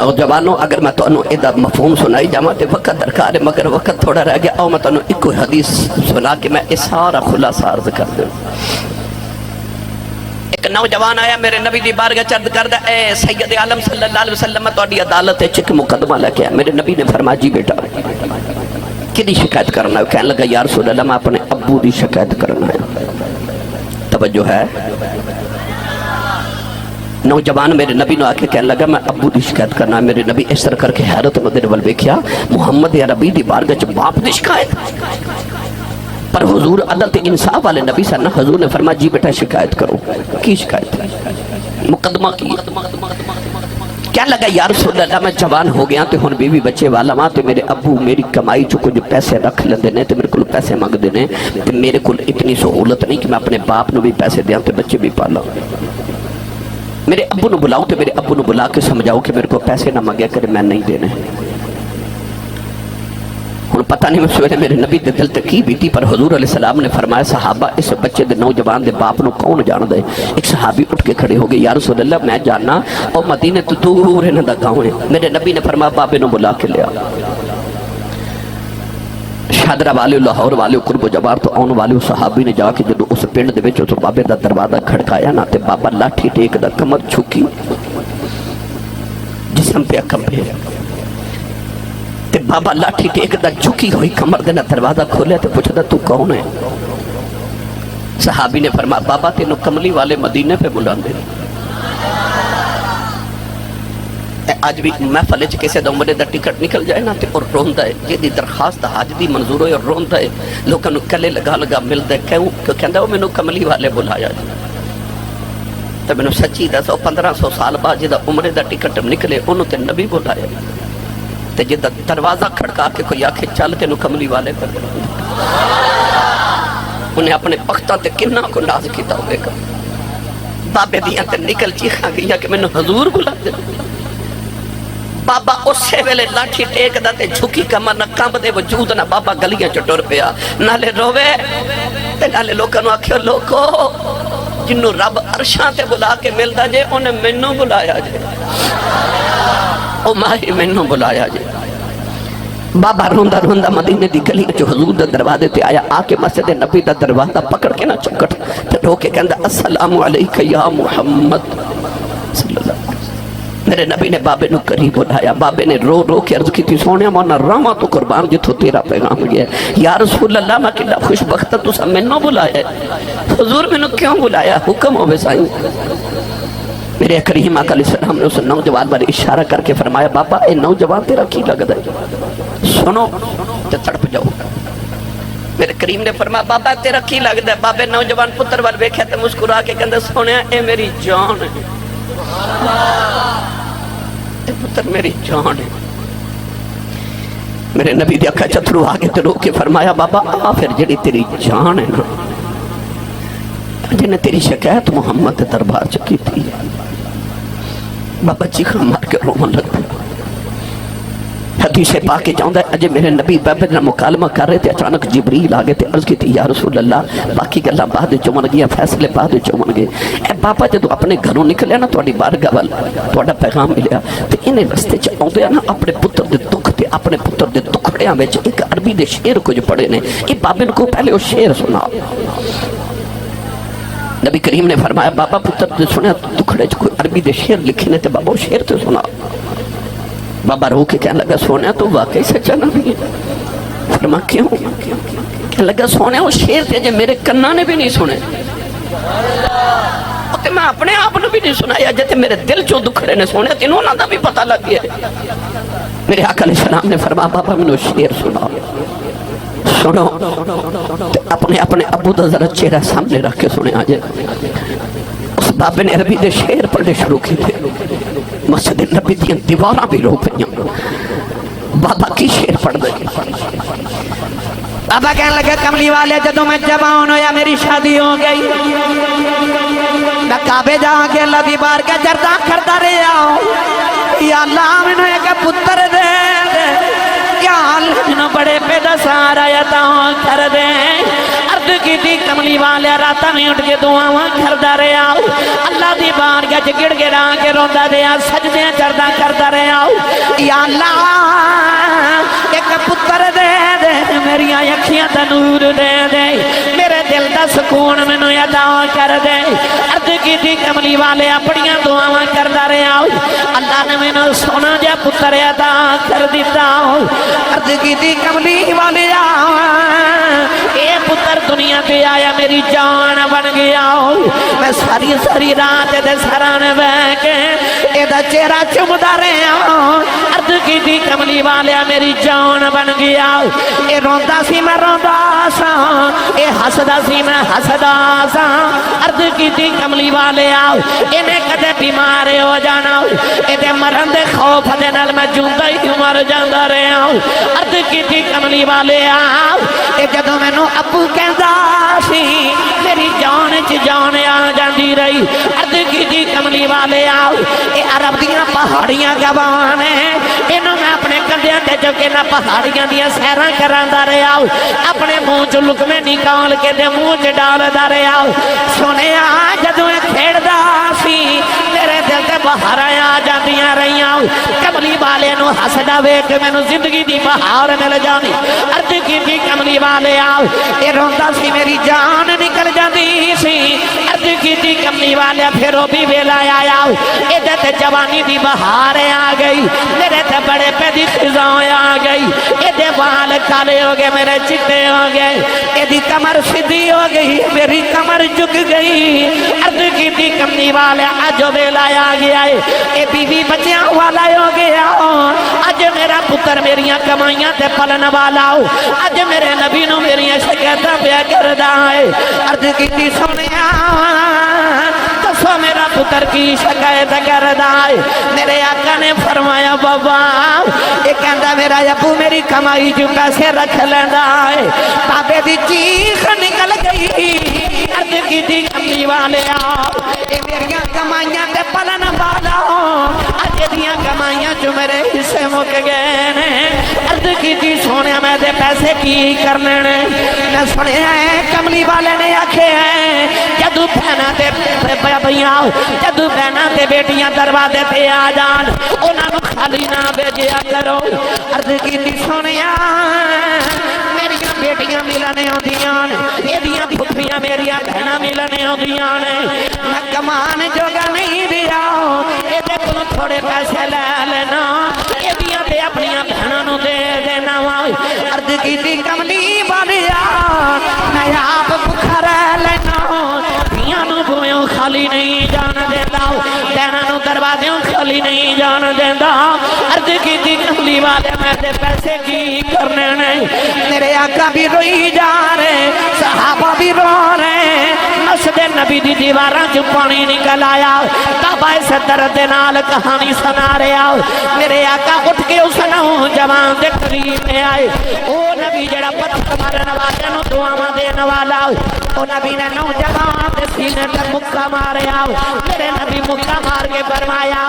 نوجوانوں اگر میں تانوں ادا مفہوم سنائی جاواں تے وقت درکار ہے مگر وقت تھوڑا رہ گیا، آؤ میں تانوں ایک حدیث سنا کے میں اس سارا خلاصہ عرض کر دوں۔ ایک نوجوان آیا میرے نبی دی بارگاہ چرد کردہ، اے سید عالم صلی اللہ علیہ وسلم میں تہاڈی عدالت وچ ایک مقدمہ لے کے آیا۔ میرے نبی نے فرمایا جی بیٹا کدی شکایت کرنا ہے؟ کہنے لگا یا رسول اللہ میں اپنے ابو دی شکایت کرنا ہے۔ توجہ ہے، نوجوان میرے نبی نے آکے کہنے لگا میں ابو دی شکایت کرنا ہے۔ میرے نبی اس طرح کر کے حیرت مدر ول ویکھیا، محمد عربی دی بارگاہ چ باپ دی شکایت؟ پر حضور عدالت انصاف والے نبی سن، حضور نے فرمایا جی بیٹا شکایت کرو۔ کی شکایت؟ مقدمہ کی۔ کیا لگا یا رسول اللہ میں جوان ہو گیا تے ہن بیوی بچے والا ماں تے میرے ابو میری کمائی چ کچھ پیسے رکھ لیندے نے تے میرے کول پیسے منگدے نے تے میرے کول اتنی سہولت نہیں کہ میں اپنے باپ نو بھی پیسے دیاں تے بچے بھی پالاں۔ میرے ابو نو بلاؤ تے میرے ابو نو بلا کے سمجھاؤ کہ میرے کو پیسے نہ مانگے کرے، میں نہیں دینے۔ ہن پتہ نہیں اس ویلے میرے نبی دے دل تے کی بیتی، پر حضور علیہ السلام نے فرمایا صحابہ اس بچے دے نوجوان دے باپ نو کون جان دے؟ ایک صحابی اٹھ کے کھڑے ہو گئے، یا رسول اللہ میں جاننا اور مدینے تو دور انہاں دا گاؤں ہے۔ میرے نبی نے فرمایا بابے نو بلا کے لیا۔ شادرہ والے لاہور والے قرب و جبار تو آن والے صحابی نے جا کے جدو اس پنڈ دے وچ تو بابے دا دروازہ کھڑکایا نا تے بابا لاٹھی ٹیک دا کمر چھکی جسم پہ کمبے تے بابا لاٹھی ٹیک دا جھکی ہوئی کمر دے نا دروازہ کھولے تے پوچھدا تو کون ہے؟ صحابی نے فرمایا بابا تینو کملی والے مدینے پہ بلاندے۔ آج بھی محفل وچ کسے دا عمرے دا ٹکٹ نکل جائے نا تے اور روندا ہے، جے دی درخواست حج دی منظور ہوئے اور روندا ہے، لوکاں نو کلے لگا لگا ملدا ہے، کیوں کہندا او مینوں کملی والے بلایا جی۔ تے مینوں سچی دسو 1500 سال بعد جے دا عمرے دا ٹکٹ نکلے اونوں تے نبی بلایا تے جے دا دروازہ کھڑکا کے کوئی آکھے چل تینوں کملی والے پر انہیں اپنے پختہ تے کنہ کو ناز کیتا ہوئے گا۔ بابے دیاں تے نکل چیخاں گیا کہ مینوں حضور بلا دے۔ بابا اسے ویلے لاٹھی ٹیک دا تے جھکی کمر نہ کمب دے وجود نہ بابا گلیاں چٹور پیا، نالے روے تے نالے لوکاں نو آکھیا لوکو جنوں رب عرشاں تے بلا کے ملدا جے انہیں مینوں بلایا جے، او ماہی مینوں بلایا جے۔ بابا روندہ روندہ مدینے دی گلیاں چ حضور دا دروازے تے آیا، آ کے مسجد نبی دا دروازہ پکڑ کے نہ چکٹ تے رو کے کہندا السلام علیکہ یا محمد صلی اللہ علیہ وسلم۔ میرے نبی نے بابے نو قریب اٹھایا، بابے نے رو رو کے عرض کی تھی سونے مونا راما تو قربان جتھو تیرا پیغام گیا ہے۔ یا رسول اللہ میں کلا خوش بخت تو سب میں نو بلایا ہے، حضور میں نو کیوں بلایا؟ حکم ہو بسائیں۔ میرے کریم آقا علیہ السلام نے اس نوجوان پر اشارہ کر کے فرمایا بابا اے نوجوان تیرا کی لگتا ہے؟ سنو تے تڑپ جاؤ۔ میرے کریم نے فرمایا بابا تیرا کی لگتا ہے؟ بابے نوجوان پتر وال ویکھیا تے مسکرا کے کہندا سونے اے میری جان ہے، اے پتر میری جان ہے۔ میرے نبی دے اکھا چترو آگے تے رو کے فرمایا بابا آ پھر جڑی تیری جان ہے نا جنہیں تیری شکایت محمد دربار چکی تھی، بابا چیخاں مار کے رومن لگ پیا۔ حدیث پاک کے چاہتا ہے اجے میرے نبی بابے نے مکالمہ کر رہے تھے، اچانک جبریل آگے تھے، عرض کی تھی یا رسول اللہ باقی گلاں بعد چومن گیا، فیصلے بعد چومن گئے۔ اے بابا جدو اپنے گھروں نکلیا نا تواڈی بارگاہ وال تواڈا پیغام ملیا تے انہیں رستے چ آوندے نا اپنے پتر دے دکھ تے اپنے پتر دے دکھڑیاں وچ ایک عربی دے شعر کچھ پڑھے نے، اے بابے کو پہلے وہ شعر سنا۔ نبی کریم نے فرمایا بابا پتر نے سنیا دکھڑے چ کوئی عربی دے شعر لکھے نے تے بابا وہ شعر تے سنا۔ بابا رو کے کہنے لگا سونے تو واقعی سچا نبی ہے؟ فرما کیوں؟ کہنے لگا سونے وہ شعر تھے جو میرے کنہ نے بھی نہیں سنے، تے میں اپنے آپ نے بھی نہیں سنایا، جتے میرے دل چوں دکھڑے نے سونے تینوں نہ دا بھی پتہ لگ گیا۔ میرے آقا علیہ السلام نے فرما بابا میں نے شعر سنا، سنو اپنے اپنے ابو دا ذرا چہرہ سامنے رکھ کے سنے آجے۔ اس بابے نے عربی دے شعر پڑھنے شروع کی تھے، مسجد نبی دیاں دیواراں بھی رو پئیاں، بابا کی شعر پڑھ دے۔ بابا کہنے لگے کملی والے جدوں میں جوان ہویا میری شادی ہو گئی، میں کعبے جا کے اللہ دی بارگاہ جرداں کرتا رہا، یا اللہ مینوں ایک پتر دے دے، یا اللہ مینوں بڑے پیدا سارا یتاں کر دے۔ عرض کی تھی کملی والے راتاں میں اٹھ کے دعاواں کردا رہا، اللہ دی بارگاہ چ گڑ گڑا کے روندا رہا، سجدے چڑھدا کردا رہا، یا اللہ ایک پتر دے دے میری اکھیاں دا نور دے دے میرے دل دا سکون مینوں عطا کر دے عرض کی تھی کملی والے اپنیاں دعاواں کردا رہیا اللہ نے مینوں سونا جا پتر عطا کر دیتا عرض کی تھی کملی والے اے پتر دنیا پہ آیا میری جان بن گیا میں ساری ساری رات دے سرانے بہ کے اے دا چہرہ چمدا رہیا عرض کی تھی کملی والے میری جان بن گیا اے روندا سی میں روندا سا اے ہسدا سی میں ہسدا سا عرض کی تھی کملی والے انہیں کدے بیمار ہو جانا اے دے مرن دے خوف دے نال میں جوندا ہی مر جاندا رہیا عرض کی تھی کملی والے اے جدوں مینوں ابو کہندا سی میری جان چ جان آ جاندی رہی عرض کی تھی کملی والے اے عرب دیاں پہاڑیاں گواں انہوں میں اپنے کندیاں تے جو کہ نہ پہاڑیاں دیاں سیراں کراندا رہیا اپنے منہ چ لقمے نکال کے دے منہ چ ڈالدا رہیا سنیا جدوں کھیڑدا سی میرے دل تے بہاراں آ جاندیاں رہیاں کملی والے نو ہسدا ویکھ مینوں زندگی دی بہار مل جانی عرض کیتی کملی والے اے روندا سی میری جان نکل جاندی سی عرض کیتی کملی والے پھر او بھی ویلا آیا اے تے جوانی دی بہار آ گئی میرے تے بڑے پہ دی خزاں آ گئی اے دے وال کالے ہو گئے میرے چٹے ہو گئے اے دی کمر سیدھی ہو گئی میری کمر جھک گئی عرض کیتی کملی والے اج ویلا آ گیا اے بیوی بچیاں والا ہو گیا اج میرا پتر میریاں کمائیاں تے پلن والا اج میرے نبی نو میریاں شکایتاں پیا کردا ہے عرض کیتی سنیا دسو میرا پتر کی شکایت کردا ہے میرے آقا نے فرمایا بابا یہ کہندا میرا ابو میری کمائی جو پیسے رکھ لیندا ہے بابے دی چیخ نکل گئی عرض کیتی کملی والے اے میریاں کمائیاں تے پلن والا اج دیاں کمائیاں جو میرے حصے مک گئے نے عرض کیتی سونے میں دے پیسے کی کرنے نے میں سنیا ہے کملی والے نے آکھے ہیں جدو بہنا تے بھائیاں جدو بہنا تے بیٹیاں دروازے تے آ جان انہاں نو خالی نہ بھیجیا کرو عرض کیتی سنیا میریاں بیٹیاں ملنے ہوندیاں ایدیاں پتریاں میریاں بہناں ملنے ہوندیاں میں کمان جوگا نہیں دیا ایدے کولوں تھوڑے پیسے لے لینا ایدیاں تے اپنیاں بہناں نو دے دینا عرض کیتی کملی والیا میں آپ بھکھا رہ لینا پیاں نو بوئیوں خالی نہیں جان دیندا بہناں نو دروازیوں خالی نہیں جان دیندا عرض کیتی کملی والے میں دے پیسے کی کرنے نے میرے آقا بھی روئی جا رہے صحابہ بھی رو رہے مسجد نبی دی دیواراں جو پانی نکل آیا بابا اس درد نال کہانی سنا رہا میرے آقا اٹھ کے اس نوجوان دے قریب میں آئے او نبی جڑا پتھر مارن والے نو دعاواں دین والا او نبی نے نوجوان دے سینے تے مکہ ماریا میرے نبی مکہ مار کے فرمایا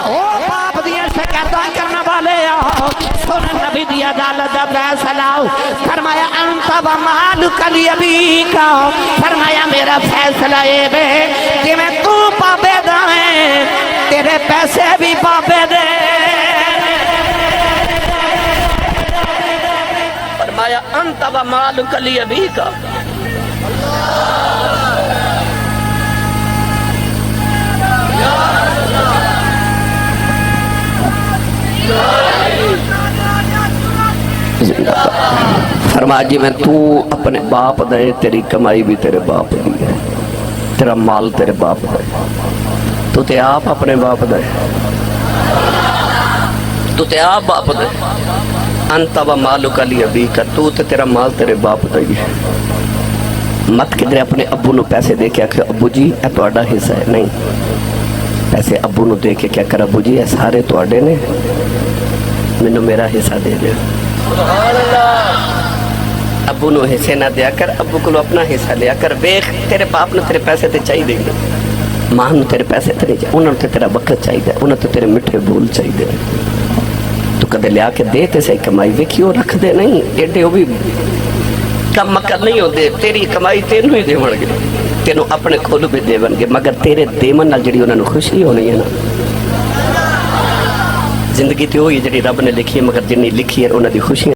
او باپ دی شکایتاں کرنے والے سن نبی دی عدالت دا فیصلہ فرمایا انت و مالک لیبیک فرمایا میرا فیصلہ اے بے کہ میں تو پابے دا ہے تیرے پیسے بھی پابے دے فرمایا انت و مالک لیبیک فرما جی میں تو اپنے باپ دے تیری کمائی بھی تیرے باپ دی ہے تیرا مال تیرے باپ دے تو تے آپ اپنے باپ دے تو تے آپ باپ دے انت و مالک علی ابیک تو تے تیرا مال تیرے باپ دے ہے مت کدھر اپنے ابو نو پیسے دے کے کہ ابو جی اے تہاڈا حصہ ہے نہیں پیسے ابو نو دے کے کیا کر ابو جی اے سارے تہاڈے نے مینوں میرا حصہ دے دے ابو نو حصے نہ دیا کر ابو کو اپنا حصہ لیا کر ویخ تیرے باپ نے تیرے پیسے تے چاہی دے گے ماں نو تیرے پیسے تے نہیں چاہی انہوں نے تیرا وقت چاہی دے انہوں نے تیرے مٹھے بھول چاہی دے تو کدے لیا کے دے تے صحیح کمائی ویکھیو رکھ دے نہیں ایڈے وہ بھی کم مکر نہیں ہو دے تیری کمائی تینوں ہی دے بن گے تینوں اپنے کھول بھی دے بن گے مگر تیرے دیمن نال جڑی انہوں نے خوشی ہونی ہے نا زندگی تو ہوئی جڑی رب نے لکھی ہے، مگر جنی لکھی ہے انہوں دی خوشی